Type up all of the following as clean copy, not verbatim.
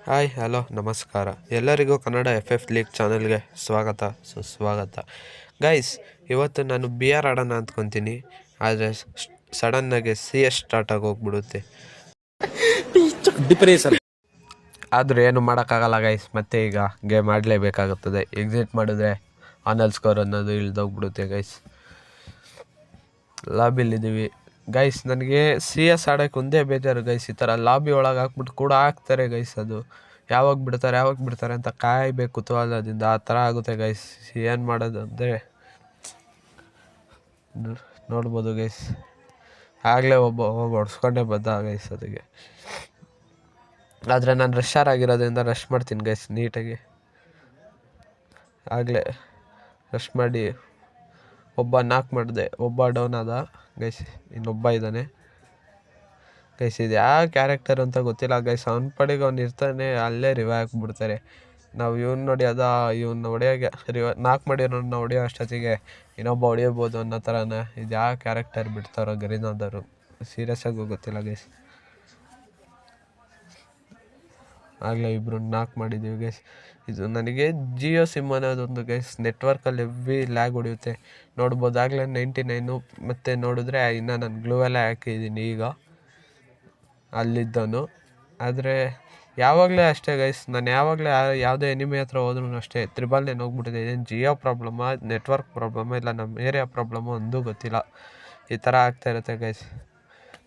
Hi hello ನಮಸ್ಕಾರ ಎಲ್ಲರಿಗೂ Kannada league ಚಾನಲ್ಗೆ ಸುಸ್ವಾಗತ ಗೈಸ್. ಇವತ್ತು ನಾನು ಬಿ ಆರ್ ಆಡೋಣ ಅಂದ್ಕೊತೀನಿ, ಆದರೆ ಸಡನ್ನಾಗಿ CS ಸ್ಟಾರ್ಟ್ ಆಗಿ ಹೋಗ್ಬಿಡುತ್ತೆ. ಆದರೂ ಏನು ಮಾಡೋಕ್ಕಾಗಲ್ಲ ಗೈಸ್, ಮತ್ತೆ ಈಗ ಗೇಮ್ ಆಡಲೇಬೇಕಾಗುತ್ತದೆ. ಎಕ್ಸಿಟ್ ಮಾಡಿದ್ರೆ ಆನಲ್ ಸ್ಕೋರ್ ಅನ್ನೋದು ಇಳ್ದೋಗ್ಬಿಡುತ್ತೆ ಗೈಸ್. ಲಾಬಿಲಿದ್ದೀವಿ ಗೈಸ್. ನನಗೆ CS ಆಡೋಕ್ಕೆ ಒಂದೇ ಬೇಜಾರು ಗೈಸ್, ಈ ಥರ ಲಾಬಿ ಒಳಗೆ ಹಾಕ್ಬಿಟ್ಟು ಕೂಡ ಹಾಕ್ತಾರೆ ಗೈಸ್. ಅದು ಯಾವಾಗ ಬಿಡ್ತಾರೆ ಅಂತ ಕಾಯಬೇಕು ಕುತೂಹಲದಿಂದ. ಆ ಥರ ಆಗುತ್ತೆ ಗೈಸ್. ಏನು ಮಾಡೋದು ಅಂದರೆ ನೋಡ್ಬೋದು ಗೈಸ್. ಆಗಲೇ ಒಬ್ಬ ಹೋಗಿ ಹೊಡ್ಸ್ಕೊಂಡೇ ಬಂದ ಗೈಸ್ ಅದಕ್ಕೆ. ಆದರೆ ನಾನು ರಶ್ಶರ್ ಆಗಿರೋದ್ರಿಂದ ರಶ್ ಮಾಡ್ತೀನಿ ಗೈಸ್ ನೀಟಾಗಿ. ಆಗಲೇ ರಶ್ ಮಾಡಿ ಒಬ್ಬ ನಾಕ್ ಮಾಡಿದೆ, ಒಬ್ಬ ಡೌನ್ ಆದ ಗೈಸ್. ಇನ್ನೊಬ್ಬ ಇದ್ದಾನೆ ಗೈಸ್. ಇದು ಯಾವ ಕ್ಯಾರೆಕ್ಟರ್ ಅಂತ ಗೊತ್ತಿಲ್ಲ ಗೈಸ್. ಅವ್ನ ಪಡೆಗೆ ಅವ್ನು ಇರ್ತಾನೆ, ಅಲ್ಲೇ ರಿವೈವ್ ಹಾಕ್ಬಿಡ್ತಾರೆ. ನಾವು ಇವ್ನು ನೋಡಿ ಇವ್ನ ಹೊಡೆಯೋಕ್ಕೆ ನಾಕ್ ಮಾಡಿರೋನ್ನ ಹೊಡೆಯೋ ಅಷ್ಟೊತ್ತಿಗೆ ಇನ್ನೊಬ್ಬ ಹೊಡೆಯಬೋದು ಅನ್ನೋ ಥರನೇ ಇದು ಯಾವ ಕ್ಯಾರೆಕ್ಟರ್ ಬಿಡ್ತಾರೋ ಗರಿನಾದವರು, ಸೀರಿಯಸ್ ಆಗಿ ಗೊತ್ತಿಲ್ಲ ಗೈಸ್. ಆಗಲೇ ಇಬ್ಬರು ನಾಕ್ ಮಾಡಿದ್ದೀವಿ ಗೈಸ್. ಇದು ನನಗೆ ಜಿಯೋ ಸಿಮ್ ಅನ್ನೋದೊಂದು ಗೈಸ್, ನೆಟ್ವರ್ಕಲ್ಲಿ ಹೆವಿ ಲ್ಯಾಗ್ ಹೊಡೆಯುತ್ತೆ ನೋಡ್ಬೋದು. ಆಗಲೇ 99 ಮತ್ತು ನೋಡಿದ್ರೆ ಇನ್ನು ನಾನು ಗ್ಲೂವೆಲ್ಲ ಹಾಕಿದ್ದೀನಿ ಈಗ ಅಲ್ಲಿದ್ದವನು. ಆದರೆ ಯಾವಾಗಲೇ ಅಷ್ಟೇ ಗೈಸ್, ನಾನು ಯಾವಾಗಲೇ ಯಾವುದೇ ಎನಿಮಿ ಹತ್ರ ಹೋದ್ರೂ ಅಷ್ಟೇ 999 ಹೋಗ್ಬಿಟ್ಟಿದೆ. ಇದೇನು ಜಿಯೋ ಪ್ರಾಬ್ಲಮ್ಮಾ, ನೆಟ್ವರ್ಕ್ ಪ್ರಾಬ್ಲಮ್ಮಾ, ಇಲ್ಲ ನಮ್ಮ ಏರಿಯಾ ಪ್ರಾಬ್ಲಮ್ಮು ಒಂದೂ ಗೊತ್ತಿಲ್ಲ. ಈ ಥರ ಆಗ್ತಾಯಿರುತ್ತೆ ಗೈಸ್.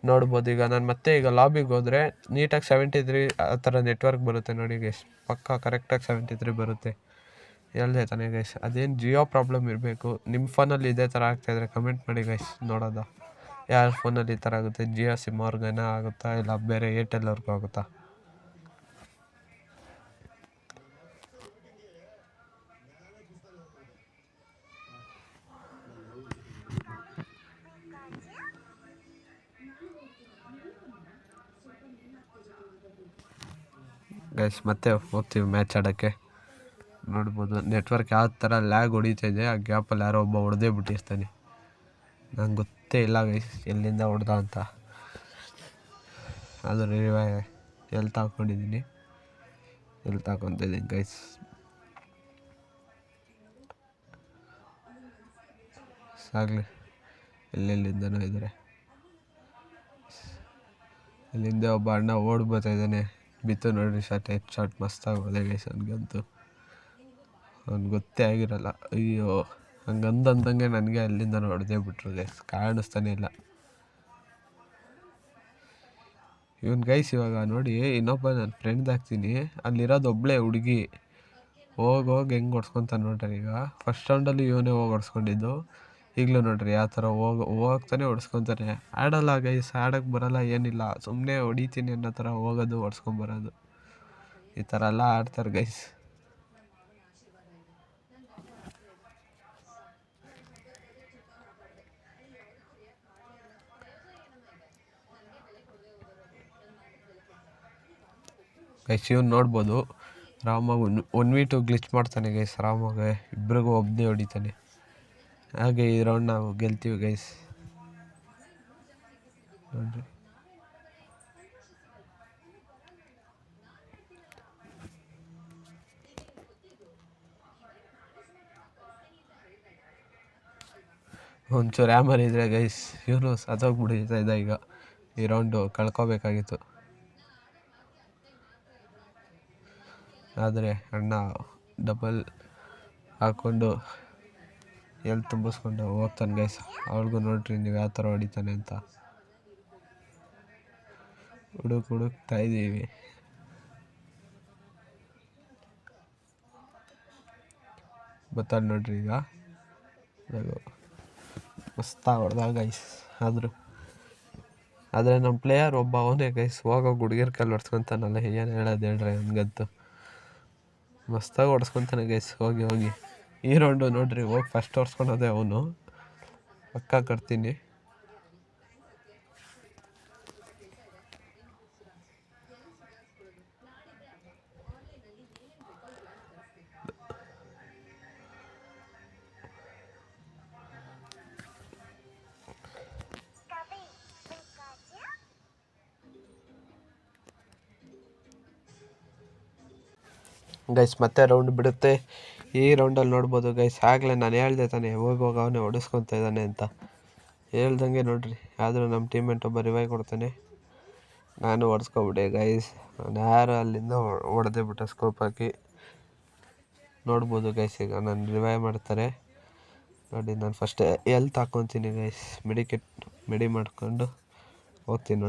ನೋಡ್ಬೋದು ಈಗ ನಾನು ಮತ್ತೆ ಈಗ ಲಾಬಿಗೆ ಹೋದರೆ ನೀಟಾಗಿ 73 ಆ ಥರ ನೆಟ್ವರ್ಕ್ ಬರುತ್ತೆ ನೋಡಿ ಗೈಸ್. ಪಕ್ಕ ಕರೆಕ್ಟಾಗಿ 73 ಬರುತ್ತೆ. ಹೇಳ್ದೆ ತಾನೇ ಗೈಸ್, ಅದೇನು ಜಿಯೋ ಪ್ರಾಬ್ಲಮ್ ಇರಬೇಕು. ನಿಮ್ಮ ಫೋನಲ್ಲಿ ಇದೇ ಥರ ಆಗ್ತಾಯಿದ್ರೆ ಕಮೆಂಟ್ ಮಾಡಿ ಗೈಸ್, ನೋಡೋದ ಯಾರ ಫೋನಲ್ಲಿ ಈ ಥರ ಆಗುತ್ತೆ. ಜಿಯೋ ಸಿಮ್ ಅವ್ರಿಗೇನ ಆಗುತ್ತಾ, ಇಲ್ಲ ಬೇರೆ ಏರ್ಟೆಲ್ ಅವ್ರಿಗೂ ಆಗುತ್ತಾ? ಗೈಸ್ ಮತ್ತೆ ಹೋಗ್ತೀವಿ ಮ್ಯಾಚ್ ಆಡೋಕ್ಕೆ. ನೋಡ್ಬೋದು ನೆಟ್ವರ್ಕ್ ಯಾವ ಥರ ಲ್ಯಾಗ್ ಹೊಡಿತಾಯಿದೆ. ಆ ಗ್ಯಾಪಲ್ಲಿ ಯಾರೋ ಒಬ್ಬ ಹೊಡೆದೇ ಬಿಟ್ಟಿರ್ತಾನೆ. ನಂಗೆ ಗೊತ್ತೇ ಇಲ್ಲ ಗೈಸ್ ಎಲ್ಲಿಂದ ಹೊಡೆದ ಅಂತ. ಅದು ಎಲ್ಲಿ ತಾಕೊಂಡಿದ್ದೀನಿ, ಎಲ್ಲಿ ತಾಕೊತಿದ್ದೀನಿ ಗೈಸ್. ಸಾಗಲಿ ಎಲ್ಲೆಲ್ಲಿಂದನೂ ಇದ್ದಾರೆ. ಇಲ್ಲಿಂದ ಒಬ್ಬ ಅಣ್ಣ ಓಡಿ ಬರ್ತಾಯಿದ್ದಾನೆ. ಬಿತ್ತು ನೋಡ್ರಿ ಶಾಟ್ ಮಸ್ತಾಗಿ ಹೊಡೆ ಗೈಸ್. ನನಗಂತೂ ಅವ್ನು ಗೊತ್ತೇ ಆಗಿರಲ್ಲ. ಅಯ್ಯೋ, ಹಂಗಂದಂಗೆ ನನಗೆ ಅಲ್ಲಿಂದ ಹೊಡೆದೇ ಬಿಟ್ರು ಗೈಸ್, ಕಾಣಿಸ್ತಾನೆ ಇಲ್ಲ ಇವನು ಗೈಸ್. ಇವಾಗ ನೋಡಿ ಇನ್ನೊಬ್ಬ ನನ್ನ ಫ್ರೆಂಡ್ ಹಾಕ್ತೀನಿ, ಅಲ್ಲಿರೋದು ಒಬ್ಬಳೇ ಹುಡುಗಿ. ಹೋಗಿ ಹೆಂಗೆ ಹೊಡ್ಸ್ಕೊತಾನೆ ನೋಡ್ರಿ. ಈಗ ಫಸ್ಟ್ ರೌಂಡಲ್ಲಿ ಇವನೇ ಹೋಗಿ ಹೊಡ್ಸ್ಕೊಂಡಿದ್ದು. ಈಗಲೂ ನೋಡ್ರಿ ಯಾವ ಥರ ಹೋಗ್ತಾನೆ ಹೊಡ್ಸ್ಕೊತಾನೆ. ಆಡಲ್ಲ ಗೈಸ್, ಆಡೋಕ್ಕೆ ಬರಲ್ಲ ಏನಿಲ್ಲ, ಸುಮ್ಮನೆ ಹೊಡಿತೀನಿ ಅನ್ನೋ ಥರ ಹೋಗೋದು, ಹೊಡ್ಸ್ಕೊಂಬರೋದು. ಈ ಥರ ಎಲ್ಲ ಆಡ್ತಾರೆ ಗೈಸ್. ಗೈಸ್ ಇವ್ನು ನೋಡ್ಬೋದು, ರಾಮಾಗ 1v2 ಗ್ಲಿಚ್ ಮಾಡ್ತಾನೆ ಗೈಸ್. ರಾಮಾಗೆ ಇಬ್ಬರಿಗೂ ಒಬ್ಬನೇ ಹೊಡಿತಾನೆ. ಹಾಗೆ ಈ ರೌಂಡ್ ನಾವು ಗೆಲ್ತೀವಿ ಗೈಸ್. ನೋಡ್ರಿ ಒಂಚೂರು ಹ್ಯಾಮರ್ ಇದ್ರೆ ಗೈಸ್ ಇವನು ಸತ್ತೋಗ್ಬಿಡ್ತಾ ಇದ್ದ. ಈಗ ಈ ರೌಂಡು ಕಳ್ಕೊಬೇಕಾಗಿತ್ತು, ಆದರೆ ಅಣ್ಣ ಡಬಲ್ ಹಾಕ್ಕೊಂಡು ಎಲ್ಲಿ ತುಂಬಿಸ್ಕೊಂಡು ಹೋಗ್ತಾನೆ ಗೈಸ್. ಅವ್ರಿಗೂ ನೋಡ್ರಿ ನೀವು ಯಾವ ಥರ ಹೊಡಿತಾನೆ ಅಂತ. ಹುಡುಕ್ತಾ ಇದ್ದೀವಿ. ಗೊತ್ತಾಗ ನೋಡ್ರಿ ಈಗ ಮಸ್ತಾಗಿ ಹೊಡೆದ ಗೈಸ್. ಆದರೆ ನಮ್ಮ ಪ್ಲೇಯರ್ ಒಬ್ಬ ಅವನೇ ಗೈಸ್, ಹೋಗೋ ಹುಡುಗಿರ್ ಕೈಲಿ ಹೊಡ್ಸ್ಕೊತಾನಲ್ಲ, ಏನು ಹೇಳೋದು ಹೇಳ್ರಿ. ನನಗಂತೂ ಮಸ್ತಾಗಿ ಹೊಡ್ಸ್ಕೊತಾನೆ ಗೈಸ್. ಹೋಗಿ ಈ ರೌಂಡು ನೋಡ್ರಿ ಹೋಗಿ ಫಸ್ಟ್ ಹೊಡ್ಸ್ಕೊಳೋದೆ ಅವನು. ಪಕ್ಕ ಕಟ್ತೀನಿ. ಗೈಸ್ ಮತ್ತೆ ರೌಂಡ್ ಬಿಡುತ್ತೆ. ಈ ರೌಂಡಲ್ಲಿ ನೋಡ್ಬೋದು ಗೈಸ್, ಆಗಲೇ ನಾನು ಹೇಳ್ದೆ ತಾನೆ ಹೋಗುವಾಗ ಅವನೇ ಹೊಡಿಸ್ಕೊತಾ ಇದ್ದಾನೆ ಅಂತ. ಹೇಳ್ದಂಗೆ ನೋಡ್ರಿ, ಆದರೂ ನಮ್ಮ ಟೀಮ್ಮೇಟ್ ಒಬ್ಬ ರಿವೈವ್ ಕೊಡ್ತಾನೆ. ನಾನು ಹೊಡ್ಸ್ಕೊಬಿಟ್ಟೆ ಗೈಸ್. ನಾನು ಯಾರು ಅಲ್ಲಿಂದ ಹೊಡೆದೇ ಬಿಟ್ಟೆ ಸ್ಕೋಪ್ ಹಾಕಿ. ನೋಡ್ಬೋದು ಗೈಸ್, ಈಗ ನಾನು ರಿವೈವ್ ಮಾಡ್ತಾರೆ ನೋಡಿ. ನಾನು ಫಸ್ಟ್ ಎಲ್ತ್ ಹಾಕ್ಕೊತೀನಿ ಗೈಸ್, ಮೆಡಿ ಮಾಡ್ಕೊಂಡು ಹೋಗ್ತೀನಿ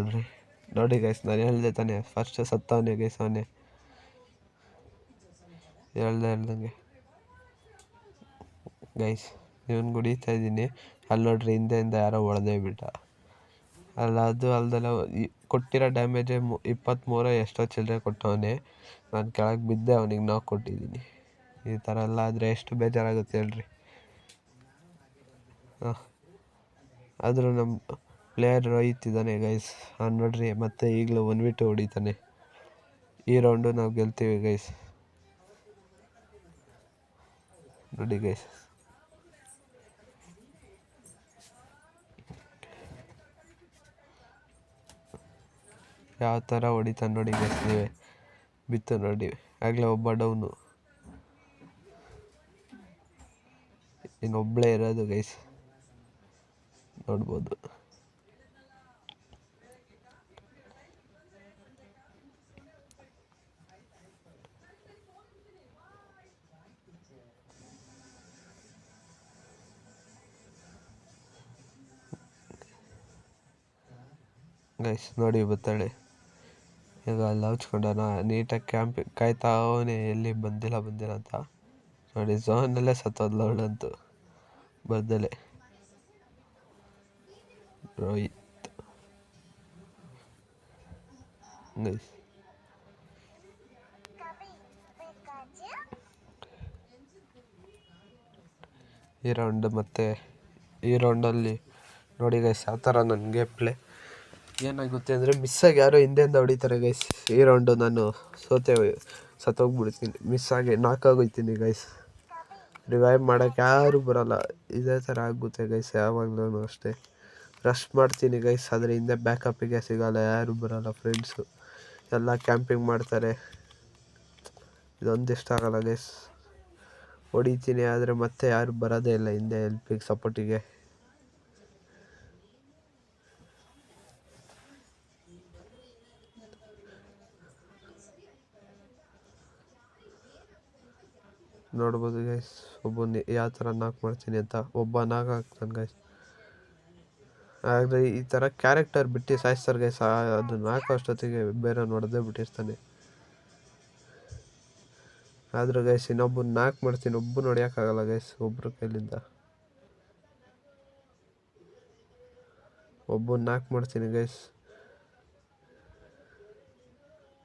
ನೋಡಿ ಗೈಸ್. ನಾನು ಹೇಳ್ದೆ ತಾನೆ ಫಸ್ಟ್ ಸತ್ತವನೇ ಗೈಸ್, ಅವನೇ ಹೇಳ್ದಂಗೆ ಗೈಸ್. ಇವನು ಗುಡಿತಾ ಇದ್ದೀನಿ, ಅಲ್ಲಿ ನೋಡ್ರಿ ಹಿಂದೆಯಿಂದ ಯಾರೋ ಹೊಡೆದೇ ಬಿಟ್ಟ. ಅದು ಅಲ್ದೆಲ್ಲ ಕೊಟ್ಟಿರೋ ಡ್ಯಾಮೇಜೇ 23 ಎಷ್ಟೋ ಚಿಲ್ಲರೆ ಕೊಟ್ಟವನೇ. ನಾನು ಕೆಳಗೆ ಬಿದ್ದೆ, ಅವನಿಗೆ ನಾವು ಕೊಟ್ಟಿದ್ದೀನಿ. ಈ ಥರ ಎಲ್ಲ ಆದರೆ ಎಷ್ಟು ಬೇಜಾರಾಗುತ್ತೆ ಹೇಳ್ರಿ. ಆದರೂ ನಮ್ಮ ಪ್ಲೇಯರ್ ರೋಹಿತ್ ಇದ್ದಾನೆ ಗೈಸ್, ಅವ್ನು ನೋಡ್ರಿ ಮತ್ತೆ ಈಗಲೂ 1v2 ಹೊಡಿತಾನೆ. ಈ ರೌಂಡು ನಾವು ಗೆಲ್ತೀವಿ ಗೈಸ್ ನೋಡಿ ಗೈಸ್. ಯಾವ ಥರ ಹೊಡಿತಾನೆ ನೋಡಿ ಗೈಸ್, ನೀವೇ ಬಿತ್ತು ನೋಡಿ. ಆಗಲೇ ಒಬ್ಬ ಡೌನು, ಇನ್ನೊಬ್ಬಳೇ ಇರೋದು ಗೈಸ್, ನೋಡ್ಬೋದು. ಗೈಸ್ ನೋಡಿ ಬರ್ತಾಳೆ ಈಗ, ಅಲ್ಲಿ ಹಚ್ಕೊಂಡನ ನೀಟಾಗಿ ಕ್ಯಾಂಪಿಂಗ್ ಕಾಯ್ತಾವನೇ, ಎಲ್ಲಿ ಬಂದಿಲ್ಲ ಅಂತ ನೋಡಿ. ಝೋನಲ್ಲೇ ಸತ್ತೋದ್ಲು ಅವಳಂತೂ ಬರ್ದಲೆ. ರೋಹಿತ್ ಗೈಸ್, ಈ ರೌಂಡಲ್ಲಿ ನೋಡಿ ಗೈಸ್ ಯಾವ ಥರ ನನಗೆ ಪ್ಲೇ ಏನಾಗುತ್ತೆ ಅಂದರೆ, ಮಿಸ್ಸಾಗಿ ಯಾರೋ ಹಿಂದೆಯಿಂದ ಹೊಡಿತಾರೆ ಗೈಸ್. ಈ ರೌಂಡು ನಾನು ಸತ್ತೋಗ್ಬಿಡ್ತೀನಿ, ಮಿಸ್ಸಾಗಿ ನಾಕಾಗೋಯ್ತೀನಿ ಗೈಸ್. ರಿವೈವ್ ಮಾಡೋಕ್ಕೆ ಯಾರೂ ಬರೋಲ್ಲ. ಇದೇ ಥರ ಆಗುತ್ತೆ ಗೈಸ್ ಯಾವಾಗಲೂ ಅಷ್ಟೇ. ರಶ್ ಮಾಡ್ತೀನಿ ಗೈಸ್, ಆದರೆ ಹಿಂದೆ ಬ್ಯಾಕಪ್ಪಿಗೆ ಸಿಗೋಲ್ಲ, ಯಾರೂ ಬರೋಲ್ಲ ಫ್ರೆಂಡ್ಸು, ಎಲ್ಲ ಕ್ಯಾಂಪಿಂಗ್ ಮಾಡ್ತಾರೆ. ಇದೊಂದು ಇಷ್ಟ ಆಗೋಲ್ಲ ಗೈಸ್. ಹೊಡಿತೀನಿ ಆದರೆ ಮತ್ತೆ ಯಾರು ಬರೋದೇ ಇಲ್ಲ ಹಿಂದೆ ಹೆಲ್ಪಿಗೆ, ಸಪೋರ್ಟಿಗೆ. ನೋಡ್ಬೋದು ಗೈಸ್ ಒಬ್ಬನ ಯಾವ ಥರ ನಾಕ್ ಮಾಡ್ತೀನಿ ಅಂತ. ಒಬ್ಬ ನಾಕ್ ಹಾಕ್ತಾನೆ ಗೈಸ್. ಆದರೆ ಈ ಥರ ಕ್ಯಾರೆಕ್ಟರ್ ಬಿಟ್ಟು ಸಾಯಿಸ್ತಾರೆ ಗೈಸ್. ಅದು ನಾಲ್ಕು ಅಷ್ಟೊತ್ತಿಗೆ ಬೇರೆ ನೋಡೋದೇ ಬಿಟ್ಟಿರ್ತಾನೆ. ಆದರೂ ಗೈಸ್ ಇನ್ನೊಬ್ಬನ ನಾಕ್ ಮಾಡ್ತೀನಿ, ಒಬ್ಬನ ಹೊಡಿಯೋಕ್ಕಾಗಲ್ಲ ಗೈಸ್ ಒಬ್ಬರ ಕೈಲಿಂದ. ಒಬ್ಬನ ನಾಕ್ ಮಾಡ್ತೀನಿ ಗೈಸ್.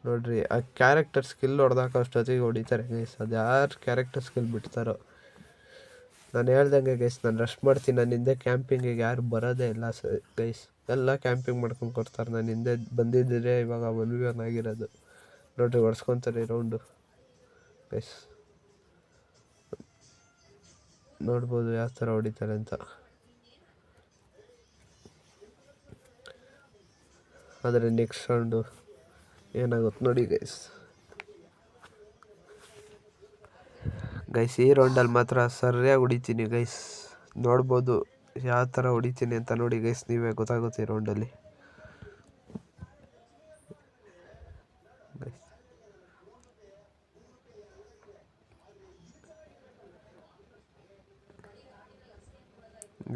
ನೋಡ್ರಿ ಆ ಕ್ಯಾರೆಕ್ಟರ್ ಸ್ಕಿಲ್ ಹೊಡೆದಾಕ ಅಷ್ಟೊತ್ತಿಗೆ ಹೊಡಿತಾರೆ ಗೈಸ್. ಅದು ಯಾರು ಕ್ಯಾರೆಕ್ಟರ್ ಸ್ಕಿಲ್ ಬಿಡ್ತಾರೋ. ನಾನು ಹೇಳ್ದಂಗೆ ಗೈಸ್, ನಾನು ರಶ್ ಮಾಡ್ತೀನಿ. ನನ್ನ ಹಿಂದೆ ಕ್ಯಾಂಪಿಂಗಿಗೆ ಯಾರು ಬರೋದೇ ಇಲ್ಲ ಗೈಸ್, ಎಲ್ಲ ಕ್ಯಾಂಪಿಂಗ್ ಮಾಡ್ಕೊಂಡು ಕೊಡ್ತಾರೆ. ನಾನು ಹಿಂದೆ ಬಂದಿದ್ದರೆ ಇವಾಗ 1v1 ಆಗಿರೋದು. ನೋಡ್ರಿ ಹೊಡ್ಸ್ಕೊತಾರೆ ಈ ರೌಂಡು ಗೈಸ್, ನೋಡ್ಬೋದು ಯಾವ ಥರ ಹೊಡಿತಾರೆ ಅಂತ. ಆದರೆ ನೆಕ್ಸ್ಟ್ ರೌಂಡು ಏನಾಗುತ್ತೆ ನೋಡಿ ಗೈಸ್. ಈ ರೌಂಡಲ್ಲಿ ಮಾತ್ರ ಸರಿಯಾಗಿ ಹೊಡಿತೀನಿ ಗೈಸ್. ನೋಡ್ಬೋದು ಯಾವ ಥರ ಹೊಡಿತೀನಿ ಅಂತ ನೋಡಿ ಗೈಸ್, ನೀವೇ ಗೊತ್ತಾಗುತ್ತೆ ಈ ರೌಂಡಲ್ಲಿ.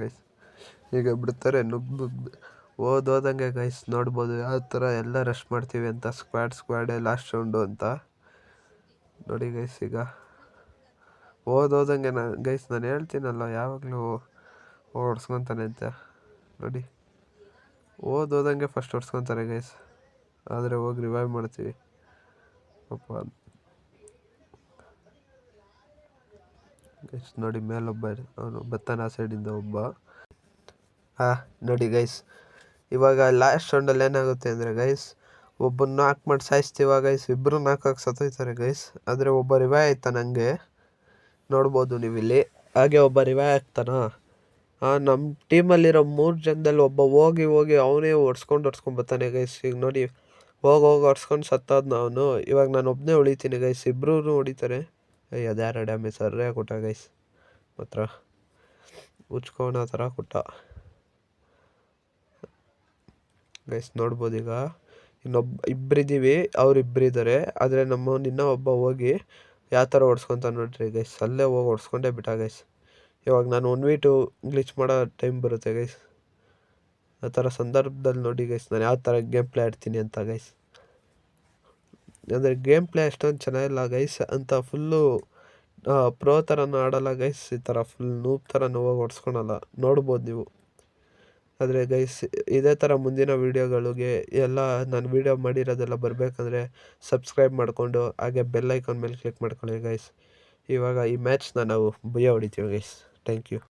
ಗೈಸ್ ಈಗ ಬಿಡ್ತಾರೆ ಓದೋದಂಗೆ ಗೈಸ್. ನೋಡ್ಬೋದು ಯಾವ ಥರ ಎಲ್ಲ ರಶ್ ಮಾಡ್ತೀವಿ ಅಂತ, ಸ್ಕ್ವಾಡೇ ಲಾಸ್ಟ್ ರೌಂಡು ಅಂತ ನೋಡಿ ಗೈಸ್. ಈಗ ಓದೋದಂಗೆ ಗೈಸ್, ನಾನು ಹೇಳ್ತೀನಲ್ಲ ಯಾವಾಗಲೂ ಹೊಡ್ಸ್ಕೊತಾನೆ ಅಂತ ನೋಡಿ. ಓದೋದಂಗೆ ಫಸ್ಟ್ ಹೊಡ್ಸ್ಕೊತಾರೆ ಗೈಸ್, ಆದರೆ ಹೋಗಿ ರಿವೈವ್ ಮಾಡ್ತೀವಿ. ಅಪ್ಪ ಗೈಸ್ ನೋಡಿ ಮೇಲೊಬ್ಬ ಅವನು ಬತ್ತಾನ, ಆ ಸೈಡಿಂದ ಒಬ್ಬ. ನೋಡಿ ಗೈಸ್, ಇವಾಗ ಲಾಸ್ಟ್ ರೌಂಡಲ್ಲಿ ಏನಾಗುತ್ತೆ ಅಂದರೆ ಗೈಸ್, ಒಬ್ಬನ ನಾಕ್ ಮಾಡಿ ಸಾಯಿಸ್ತೀವ ಗೈಸ್, ಇಬ್ಬರು ನಾಲ್ಕಾಗಿ ಸತ್ತೋಯ್ತಾರೆ ಗೈಸ್. ಆದರೆ ಒಬ್ಬ ರಿವೈವ್ ಆಯ್ತಾನ ಹಂಗೆ, ನೋಡ್ಬೋದು ನೀವು ಇಲ್ಲಿ. ಹಾಗೆ ಒಬ್ಬ ರಿವೈವ್ ಆಗ್ತಾನ. ನಮ್ಮ ಟೀಮಲ್ಲಿರೋ 3 ಜನದಲ್ಲಿ ಒಬ್ಬ ಹೋಗಿ ಅವನೇ ಹೊಡ್ಸ್ಕೊಂಡು ಬರ್ತಾನೆ ಗೈಸ್. ಈಗ ನೋಡಿ ಹೋಗಿ ಹೊಡ್ಸ್ಕೊಂಡು ಸತ್ತೋದ್ನ ಅವನು. ಇವಾಗ ನಾನು ಒಬ್ಬನೇ ಉಳಿತೀನಿ ಗೈಸ್, ಇಬ್ಬರೂ ಹೊಡಿತಾರೆ. ಅದ್ಯಾರ ಡ್ಯಾಮೇಜ್ ಸರ್ರೇ ಕೊಟ್ಟ ಗೈಸ್, ಮಾತ್ರ ಉಚ್ಕೋಣ ಥರ ಕೊಟ್ಟ ಗೈಸ್. ನೋಡ್ಬೋದು ಈಗ ಇಬ್ಬರಿದ್ದೀವಿ, ಇಬ್ಬರಿದ್ದಾರೆ. ಆದರೆ ಇನ್ನೂ ಒಬ್ಬ ಹೋಗಿ ಯಾವ ಥರ ಹೊಡ್ಸ್ಕೊತಾನೆ ನೋಡ್ರಿ ಗೈಸ್. ಅಲ್ಲೇ ಹೋಗಿ ಹೊಡ್ಸ್ಕೊಂಡೇ ಬಿಟ್ಟ ಗೈಸ್. ಇವಾಗ ನಾನು 1v2 ಗ್ಲಿಚ್ ಮಾಡೋ ಟೈಮ್ ಬರುತ್ತೆ ಗೈಸ್. ಆ ಥರ ಸಂದರ್ಭದಲ್ಲಿ ನೋಡಿ ಗೈಸ್ ನಾನು ಯಾವ ಥರ ಗೇಮ್ ಪ್ಲೇ ಆಡ್ತೀನಿ ಅಂತ ಗೈಸ್. ಅಂದರೆ ಗೇಮ್ ಪ್ಲೇ ಅಷ್ಟೊಂದು ಚೆನ್ನಾಗಿಲ್ಲ ಗೈಸ್ ಅಂತ ಫುಲ್ಲು ಪ್ರೋ ಥರನೂ ಆಡಲ್ಲ ಗೈಸ್, ಈ ಥರ ಫುಲ್ ನೂಬ್ ಥರ ಹೋಗಿ ಹೊಡ್ಸ್ಕೊಳಲ್ಲ, ನೋಡ್ಬೋದು ನೀವು. ಆದರೆ ಗೈಸ್ ಇದೇ ಥರ ಮುಂದಿನ ವೀಡಿಯೋಗಳಿಗೆ ಎಲ್ಲ ನಾನು ವೀಡಿಯೋ ಮಾಡಿರೋದೆಲ್ಲ ಬರಬೇಕಂದ್ರೆ ಸಬ್ಸ್ಕ್ರೈಬ್ ಮಾಡಿಕೊಂಡು ಹಾಗೆ ಬೆಲ್ ಐಕಾನ್ ಮೇಲೆ ಕ್ಲಿಕ್ ಮಾಡ್ಕೊಳ್ಳಿ ಗೈಸ್. ಇವಾಗ ಈ ಮ್ಯಾಚ್ನ ನಾವು ಹೊಡಿತೀವಿ ಗೈಸ್. Thank you.